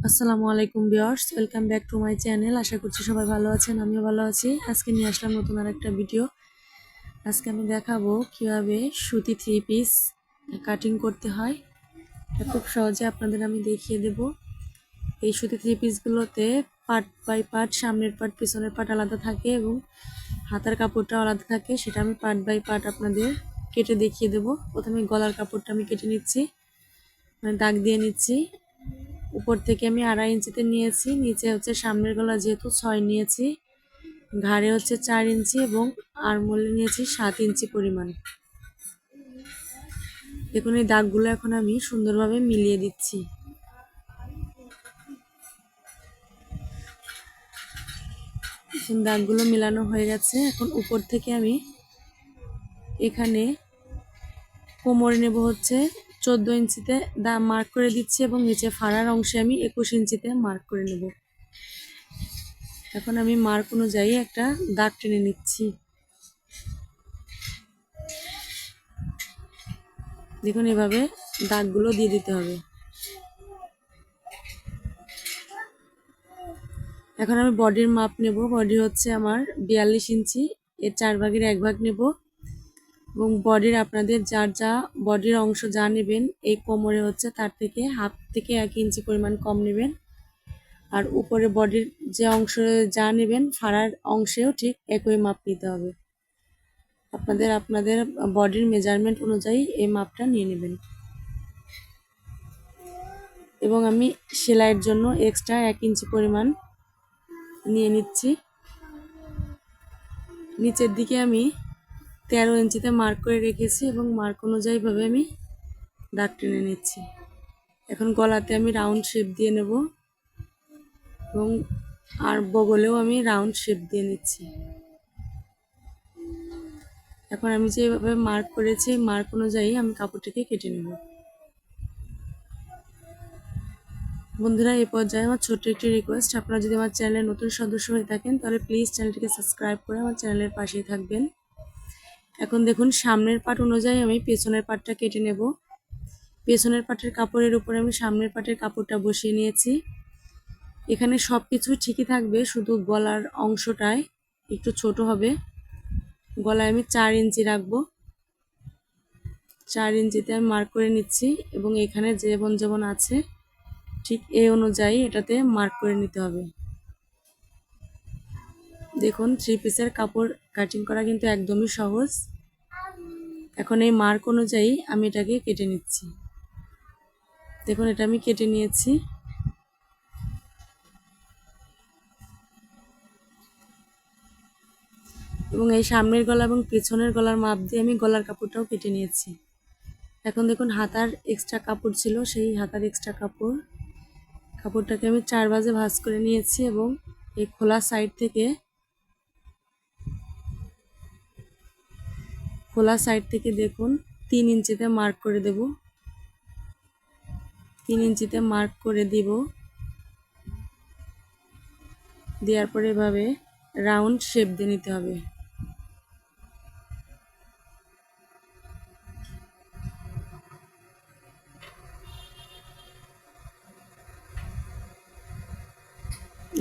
আসসালামু আলাইকুম viewers, welcome back to my channel. আশা করছি সবাই ভালো আছেন, আমিও ভালো আছি। আজকে নিয়ে আসলাম নতুন আর একটা ভিডিও। আজকে আমি দেখাবো কিভাবে সুতি থ্রি পিস কাটিং করতে হয়। এটা খুব সহজে আপনাদের আমি দেখিয়ে দেব। এই সুতি থ্রি পিসগুলোতে পার্ট বাই পার্ট, সামনের পার্ট পিছনের পার্ট আলাদা থাকে এবং হাতার কাপড়টাও আলাদা থাকে। সেটা আমি পার্ট বাই পার্ট আপনাদের কেটে দেখিয়ে দেব। প্রথমে গলার কাপড়টা আমি কেটে নিচ্ছি, মানে দাগ দিয়ে নিচ্ছি। উপর থেকে আমি 2.5 ইঞ্চিতে নিয়েছি, নিচে হচ্ছে সামনের গলা যেহেতু 6 নিয়েছি, ঘাড়ে হচ্ছে 4 ইঞ্চি এবং আরমোলে নিয়েছি 7 ইঞ্চি পরিমাণ। দেখুন এই দাগগুলো এখন আমি সুন্দরভাবে মিলিয়ে দিচ্ছি। এখন দাগগুলো মিলানো হয়ে গেছে। এখন উপর থেকে আমি এখানে কোমরে নেব হচ্ছে 14 ইঞ্চিতে দাগ মার্ক করে দিচ্ছি এবং নিচে ফাড়ার অংশে আমি 21 ইঞ্চিতে মার্ক করে নেব। এখন আমি মার্ক অনুযায়ী একটা দাগ টেনে নিচ্ছি। দেখুন এভাবে দাগগুলো দিয়ে দিতে হবে। এখন আমি বডির মাপ নেব। বডি হচ্ছে আমার 42 ইঞ্চি, এর 4 ভাগের 1 ভাগ নেব এবং বডির আপনাদের যার যা বডির অংশ যা নেবেন, এই কোমরে হচ্ছে তার থেকে হাফ থেকে 1 ইঞ্চি পরিমাণ কম নেবেন। আর উপরে বডির যে অংশ যা নেবেন, ফাড়ার অংশেও ঠিক একই মাপ নিতে হবে। আপনাদের বডির মেজারমেন্ট অনুযায়ী এই মাপটা নিয়ে নেবেন। এবং আমি সেলাইয়ের জন্য এক্সট্রা 1 ইঞ্চি পরিমাণ নিয়ে নিচ্ছি। নিচের দিকে আমি 13 ইঞ্চিতে মার্ক করে রেখেছি এবং মার্ক অনুযায়ী ভাবে আমি দাগ টেনে নিচ্ছি। এখন গলাতে আমি রাউন্ড শেপ দিয়ে নেব এবং আর বগলেও আমি রাউন্ড শেপ দিয়ে নিচ্ছি। এখন আমি যেভাবে মার্ক করেছি, মার্ক অনুযায়ী আমি কাপড়টিকে কেটে নেব। বন্ধুরা, এই পর্যায়ে আমার ছোট্ট একটি রিকোয়েস্ট, আপনারা যদি আমার চ্যানেলে নতুন সদস্য হয়ে থাকেন তাহলে প্লিজ চ্যানেলটিকে সাবস্ক্রাইব করে আমার চ্যানেলের পাশেই থাকবেন। এখন দেখুন সামনের পার্ট অনুযায়ী আমি পেছনের পার্টটা কেটে নেব। পেছনের পাটের কাপড়ের উপরে আমি সামনের পাটের কাপড়টা বসিয়ে নিয়েছি। এখানে সব কিছু ঠিকই থাকবে, শুধু গলার অংশটায় একটু ছোট হবে। গলায় আমি 4 ইঞ্চি রাখবো। 4 ইঞ্চিতে আমি মার্ক করে নিচ্ছি এবং এখানে যেমন যেমন আছে ঠিক এই অনুযায়ী এটাতে মার্ক করে নিতে হবে। দেখুন থ্রি পিসের কাপড় কাটিং করা কিন্তু একদমই সহজ। এখন এই মার্ক অনুযায়ী আমি এটাকে কেটে নিচ্ছি। দেখুন এটা আমি কেটে নিয়েছি। এবং এই সামনের গলা এবং পেছনের গলার মাপ দিয়ে আমি গলার কাপড়টাও কেটে নিয়েছি। এখন দেখুন হাতার এক্সট্রা কাপড় ছিল, সেই হাতার এক্সট্রা কাপড়টাকে আমি 4 ভাঁজে ভাঁজ করে নিয়েছি এবং এই খোলা সাইড থেকে দেখুন 3 ইঞ্চিতে মার্ক করে দেব। 3 ইঞ্চিতে মার্ক করে দিব। দেওয়ার পরে এভাবে রাউন্ড শেপ দিয়ে নিতে হবে।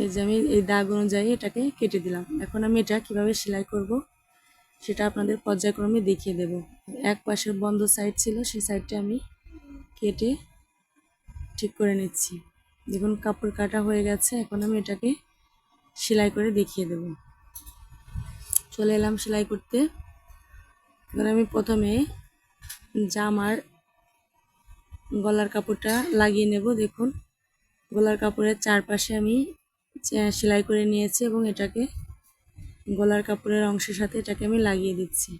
এই যে আমি এই দাগ অনুযায়ী এটাকে কেটে দিলাম। এখন আমি এটা কিভাবে সেলাই করব সেটা আপনাদের পর্যায়ক্রমে দেখিয়ে দেব। এক পাশের বন্ধ সাইড ছিল, সেই সাইডটা আমি কেটে ঠিক করে নিচ্ছি। দেখুন কাপড় কাটা হয়ে গেছে। এখন আমি এটাকে সেলাই করে দেখিয়ে দেব। চলে এলাম সেলাই করতে। এবার আমি প্রথমে জামার গলার কাপড়টা লাগিয়ে নেব। দেখুন গলার কাপড়ের চারপাশে আমি সেলাই করে নিয়েছি এবং এটাকে গলার কাপড়ের অংশের সাথে এটাকে আমি লাগিয়ে দিচ্ছি।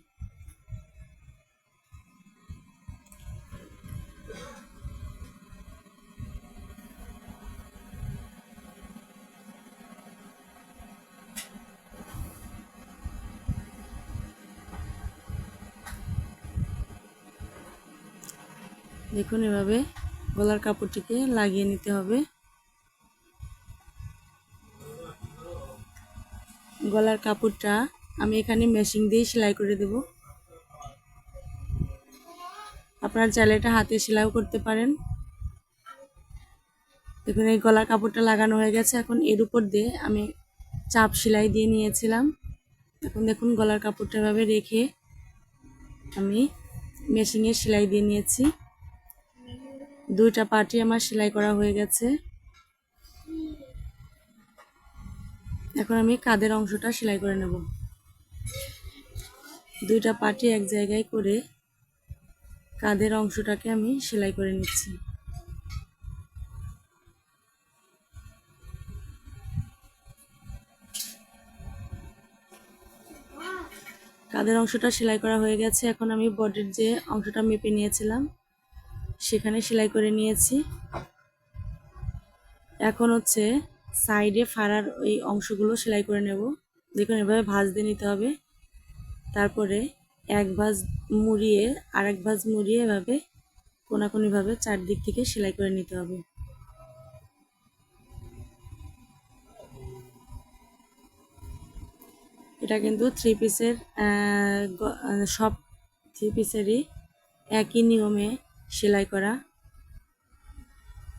দেখুন এভাবে গলার কাপড়টিকে লাগিয়ে নিতে হবে। গলার কাপড়টা আমি এখানে মেশিং দিয়ে সেলাই করে দেব। আপনারা চাইলে এটা হাতে সেলাইও করতে পারেন। দেখুন এই গলার কাপড়টা লাগানো হয়ে গেছে। এখন এর উপর দিয়ে আমি চাপ সেলাই দিয়ে নিয়েছিলাম। এখন দেখুন গলার কাপড়টা এভাবে রেখে আমি মেশিনে সেলাই দিয়ে নিয়েছি। দুইটা পার্টি আমার সেলাই করা হয়ে গেছে। এখন আমি কাঁধের অংশটা সেলাই করে নেব। দুইটা পার্টি এক জায়গায় করে কাঁধের অংশটাকে আমি সেলাই করে নিচ্ছি। কাঁধের অংশটা সেলাই করা হয়ে গেছে। এখন আমি বডির যে অংশটা মেপে নিয়েছিলাম সেখানে সেলাই করে নিয়েছি। এখন হচ্ছে সাইডে ফাড়ার ওই অংশগুলো সেলাই করে নেব। দেখুন এভাবে ভাঁজ দিয়ে নিতে হবে। তারপরে এক ভাঁজ মুড়িয়ে আরেক ভাঁজ মুড়িয়ে এভাবে কোনাকুনিভাবে চারদিক থেকে সেলাই করে নিতে হবে। এটা কিন্তু থ্রি পিসের সব থ্রি পিসেরই একই নিয়মে সেলাই করা।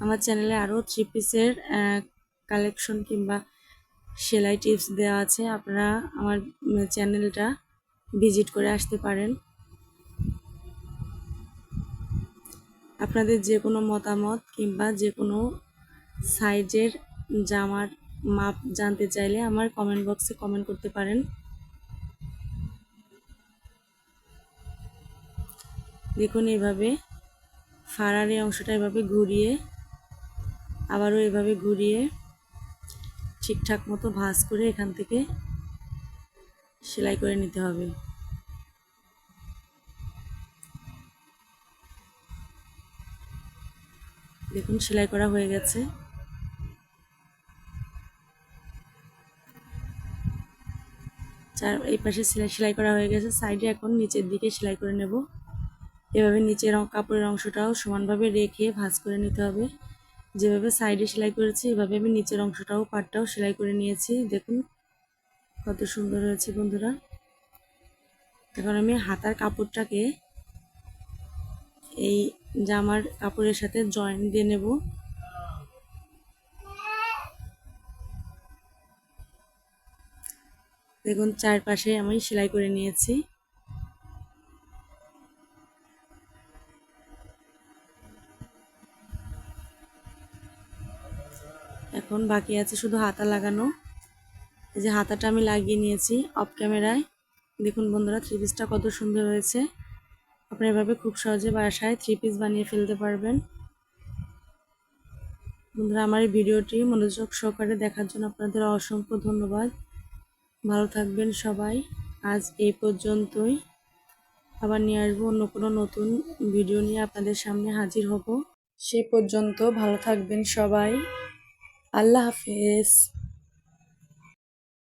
আমার চ্যানেলে আরও থ্রি পিসের কালেকশন কিংবা সেলাই টিপস দেওয়া আছে, আপনারা আমার চ্যানেলটা ভিজিট করে আসতে পারেন। আপনাদের যে কোনো মতামত কিংবা যে কোনো সাইজের জামার মাপ জানতে চাইলে আমার কমেন্ট বক্সে কমেন্ট করতে পারেন। দেখুন এইভাবে ফাড়ার এই অংশটা এভাবে ঘুরিয়ে আবারও এভাবে ঘুরিয়ে ঠিকঠাক মতো ভাঁজ করে এখান থেকে সেলাই করে নিতে হবে। দেখুন সেলাই করা হয়ে গেছে। এই পাশে সেলাই করা হয়ে গেছে। সাইডে এখন নিচের দিকে সেলাই করে নেব। এভাবে নিচের কাপড়ের অংশটাও সমানভাবে রেখে ভাঁজ করে নিতে হবে। যেভাবে সাইডে সেলাই করেছি এভাবে আমি নিচের অংশটাও পাটটাও সেলাই করে নিয়েছি। দেখুন কত সুন্দর হয়েছে বন্ধুরা। এখন আমি হাতার কাপড়টাকে এই জামার কাপড়ের সাথে জয়েন দিয়ে নেব। দেখুন চারপাশে আমি সেলাই করে নিয়েছি। এখন বাকি আছে শুধু হাতা লাগানো। এই যে হাতাটা আমি লাগিয়ে নিয়েছি অফ ক্যামেরায়। দেখুন বন্ধুরা থ্রি পিসটা কত সুন্দর হয়েছে। আপনারা এভাবে খুব সহজে বাসায় থ্রি পিস বানিয়ে ফেলতে পারবেন। বন্ধুরা আমার এই ভিডিওটি মনোযোগ সহকারে দেখার জন্য আপনাদের অসংখ্য ধন্যবাদ। ভালো থাকবেন সবাই। আজ এই পর্যন্তই। আবার নিয়ে আসবো অন্য কোনো নতুন ভিডিও নিয়ে আপনাদের সামনে হাজির হব। সে পর্যন্ত ভালো থাকবেন সবাই। আল্লাহ হাফেজ।